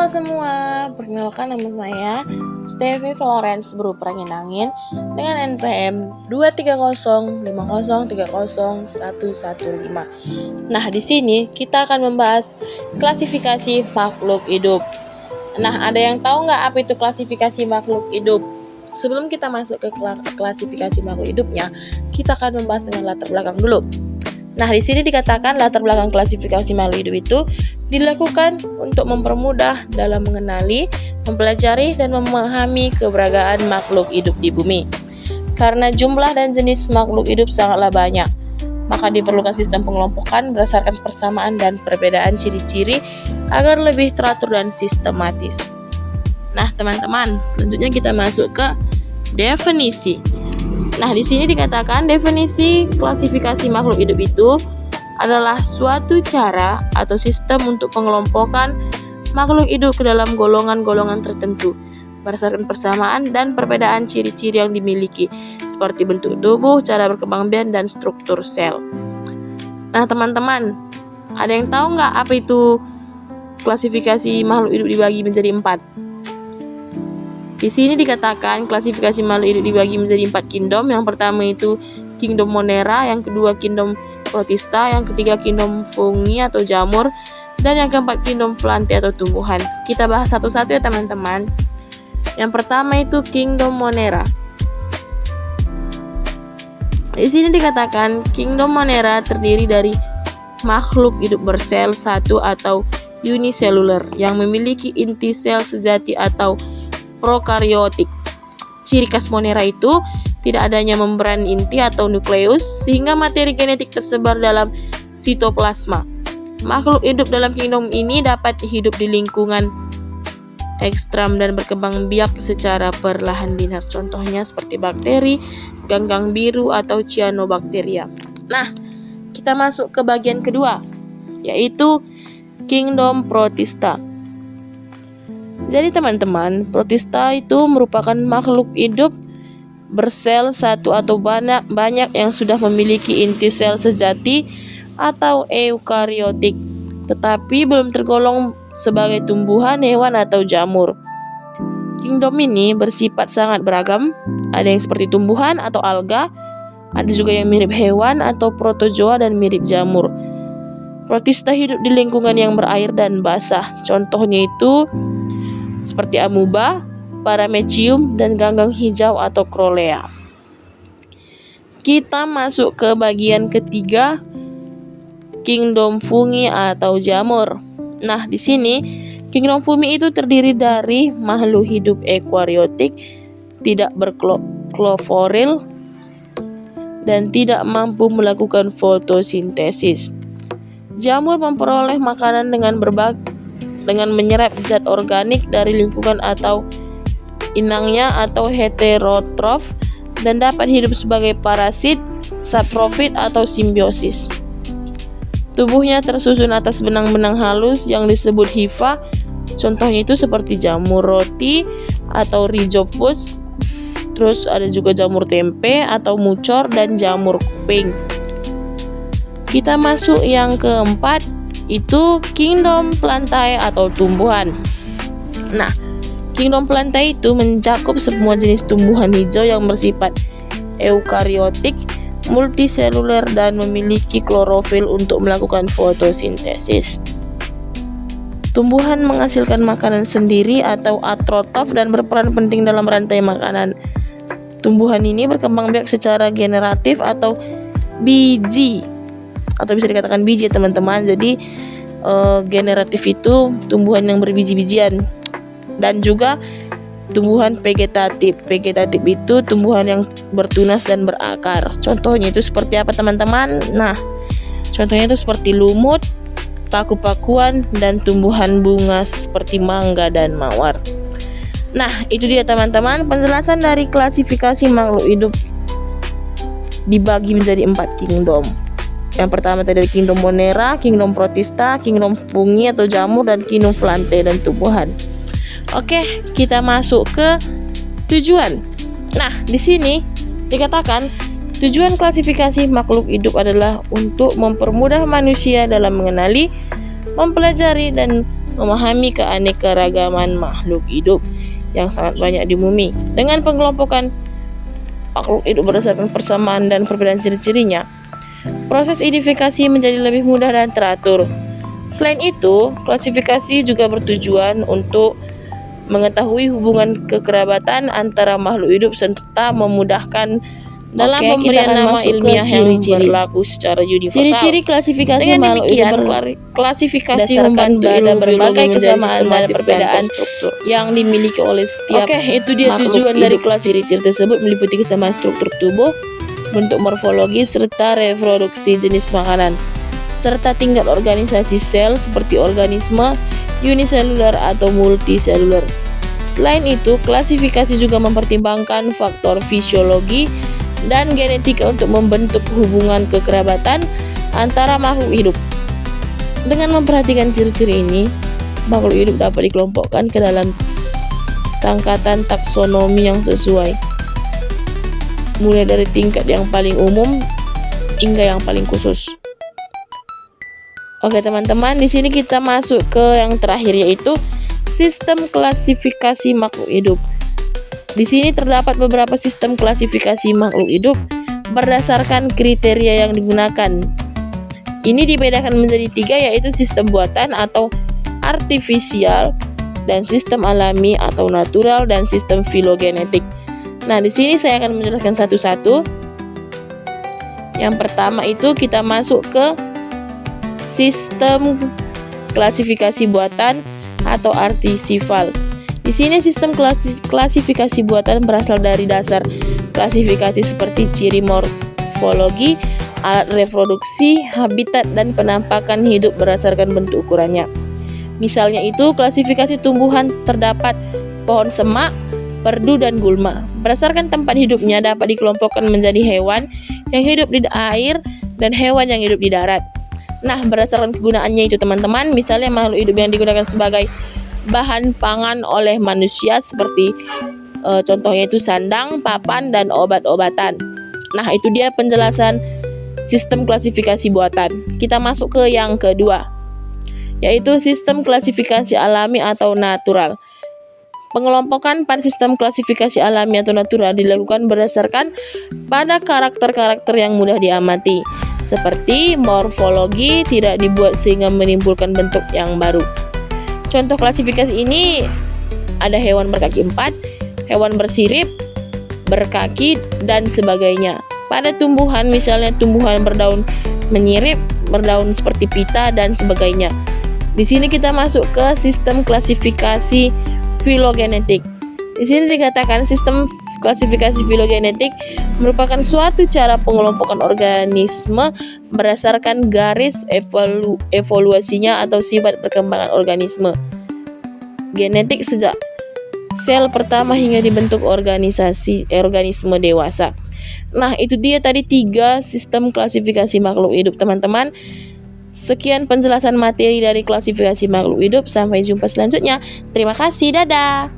Halo semua, perkenalkan nama saya Steffi Florence Berupranginangin dengan NPM 23050303115. Nah, di sini kita akan membahas klasifikasi makhluk hidup. Nah, ada yang tahu nggak apa itu klasifikasi makhluk hidup? Sebelum kita masuk ke klasifikasi makhluk hidupnya, kita akan membahas dengan latar belakang dulu. Nah, di sini dikatakan latar belakang klasifikasi makhluk hidup itu dilakukan untuk mempermudah dalam mengenali, mempelajari, dan memahami keberadaan makhluk hidup di bumi. Karena jumlah dan jenis makhluk hidup sangatlah banyak, maka diperlukan sistem pengelompokan berdasarkan persamaan dan perbedaan ciri-ciri agar lebih teratur dan sistematis. Nah, teman-teman, selanjutnya kita masuk ke definisi. Nah, di sini dikatakan definisi klasifikasi makhluk hidup itu adalah suatu cara atau sistem untuk pengelompokan makhluk hidup ke dalam golongan-golongan tertentu berdasarkan persamaan dan perbedaan ciri-ciri yang dimiliki seperti bentuk tubuh, cara berkembang biak, dan struktur sel. Nah, teman-teman, ada yang tahu nggak apa itu klasifikasi makhluk hidup dibagi menjadi 4? Di sini dikatakan klasifikasi makhluk hidup dibagi menjadi 4 kingdom. Yang pertama itu kingdom Monera, yang kedua kingdom Protista, yang ketiga kingdom Fungi atau jamur, dan yang keempat kingdom Plantae atau tumbuhan. Kita bahas satu-satu ya teman-teman. Yang pertama itu kingdom Monera. Di sini dikatakan kingdom Monera terdiri dari makhluk hidup bersel satu atau unicellular yang memiliki inti sel sejati atau prokariotik. Ciri khas Monera itu tidak adanya membran inti atau nukleus sehingga materi genetik tersebar dalam sitoplasma. Makhluk hidup dalam kingdom ini dapat hidup di lingkungan ekstrim dan berkembang biak secara perlahan linear. Contohnya seperti bakteri, ganggang biru atau cyanobacteria. Nah, kita masuk ke bagian kedua, yaitu kingdom Protista. Jadi teman-teman, Protista itu merupakan makhluk hidup bersel satu atau banyak yang sudah memiliki inti sel sejati atau eukariotik, tetapi belum tergolong sebagai tumbuhan, hewan, atau jamur. Kingdom ini bersifat sangat beragam, ada yang seperti tumbuhan atau alga, ada juga yang mirip hewan atau protozoa dan mirip jamur. Protista hidup di lingkungan yang berair dan basah, contohnya itu seperti amuba, paramecium, dan ganggang hijau atau Crolea. Kita masuk ke bagian ketiga, kingdom Fungi atau jamur. Nah, di sini kingdom Fungi itu terdiri dari makhluk hidup eukariotik, tidak berklorofil, dan tidak mampu melakukan fotosintesis. Jamur memperoleh makanan dengan menyerap zat organik dari lingkungan atau inangnya atau heterotrof dan dapat hidup sebagai parasit, saprofit atau simbiosis. Tubuhnya tersusun atas benang-benang halus yang disebut hifa. Contohnya itu seperti jamur roti atau rhizopus. Terus ada juga jamur tempe atau mucor dan jamur kuping. Kita masuk yang keempat, itu kingdom Plantae atau tumbuhan. Nah, kingdom Plantae itu mencakup semua jenis tumbuhan hijau yang bersifat eukariotik, multiseluler, dan memiliki klorofil untuk melakukan fotosintesis. Tumbuhan menghasilkan makanan sendiri atau atrotrof dan berperan penting dalam rantai makanan. Tumbuhan ini berkembang biak secara generatif atau biji, atau bisa dikatakan biji teman-teman. Jadi generatif itu tumbuhan yang berbiji-bijian, dan juga tumbuhan vegetatif. Vegetatif itu tumbuhan yang bertunas dan berakar. Contohnya itu seperti apa teman-teman? Nah, contohnya itu seperti lumut, paku-pakuan, dan tumbuhan bunga seperti mangga dan mawar. Nah, itu dia teman-teman penjelasan dari klasifikasi makhluk hidup dibagi menjadi 4 kingdom. Yang pertama tadi ada kingdom Monera, kingdom Protista, kingdom Fungi atau jamur, dan kingdom Plantae dan tumbuhan. Oke, kita masuk ke tujuan. Nah, di sini dikatakan tujuan klasifikasi makhluk hidup adalah untuk mempermudah manusia dalam mengenali, mempelajari, dan memahami keanekaragaman makhluk hidup yang sangat banyak di bumi. Dengan pengelompokan makhluk hidup berdasarkan persamaan dan perbedaan ciri-cirinya, proses identifikasi menjadi lebih mudah dan teratur. Selain itu, klasifikasi juga bertujuan untuk mengetahui hubungan kekerabatan antara makhluk hidup serta memudahkan dalam pemberian nama ilmiah yang berlaku secara universal. Ciri-ciri klasifikasi Dengan makhluk demikian, hidup klasifikasi membantu ada berbagai kesamaan dan perbedaan yang dimiliki oleh setiap itu dia makhluk tujuan hidup. dari Ciri-ciri tersebut meliputi kesamaan struktur tubuh, bentuk morfologi, serta reproduksi jenis makanan, serta tingkat organisasi sel seperti organisme uniselular atau multiselular. Selain itu, klasifikasi juga mempertimbangkan faktor fisiologi dan genetika untuk membentuk hubungan kekerabatan antara makhluk hidup. Dengan memperhatikan ciri-ciri ini, makhluk hidup dapat dikelompokkan ke dalam tingkatan taksonomi yang sesuai, mulai dari tingkat yang paling umum hingga yang paling khusus. Oke teman-teman, di sini kita masuk ke yang terakhir, yaitu sistem klasifikasi makhluk hidup. Di sini terdapat beberapa sistem klasifikasi makhluk hidup berdasarkan kriteria yang digunakan. Ini dibedakan menjadi 3, yaitu sistem buatan atau artifisial, dan sistem alami atau natural, dan sistem filogenetik. Nah, di sini saya akan menjelaskan satu-satu. Yang pertama itu kita masuk ke sistem klasifikasi buatan atau artifisial. Di sini sistem klasifikasi buatan berasal dari dasar klasifikasi seperti ciri morfologi, alat reproduksi, habitat, dan penampakan hidup berdasarkan bentuk ukurannya. Misalnya itu klasifikasi tumbuhan terdapat pohon semak, perdu, dan gulma. Berdasarkan tempat hidupnya dapat dikelompokkan menjadi hewan yang hidup di air dan hewan yang hidup di darat. Nah, berdasarkan kegunaannya itu teman-teman, misalnya makhluk hidup yang digunakan sebagai bahan pangan oleh manusia seperti contohnya itu sandang, papan, dan obat-obatan. Nah, itu dia penjelasan sistem klasifikasi buatan. Kita masuk ke yang kedua, yaitu sistem klasifikasi alami atau natural. Pengelompokan pada sistem klasifikasi alami atau natural dilakukan berdasarkan pada karakter-karakter yang mudah diamati, seperti morfologi tidak dibuat sehingga menimbulkan bentuk yang baru. Contoh klasifikasi ini ada hewan berkaki 4, hewan bersirip, berkaki, dan sebagainya. Pada tumbuhan, misalnya tumbuhan berdaun menyirip, berdaun seperti pita, dan sebagainya. Di sini kita masuk ke sistem klasifikasi filogenetik. Di sini dikatakan sistem klasifikasi filogenetik merupakan suatu cara pengelompokan organisme berdasarkan garis evolusinya atau sifat perkembangan organisme genetik sejak sel pertama hingga dibentuk organisme dewasa. Nah, itu dia tadi 3 sistem klasifikasi makhluk hidup teman-teman. Sekian penjelasan materi dari klasifikasi makhluk hidup. Sampai jumpa selanjutnya. Terima kasih, dadah.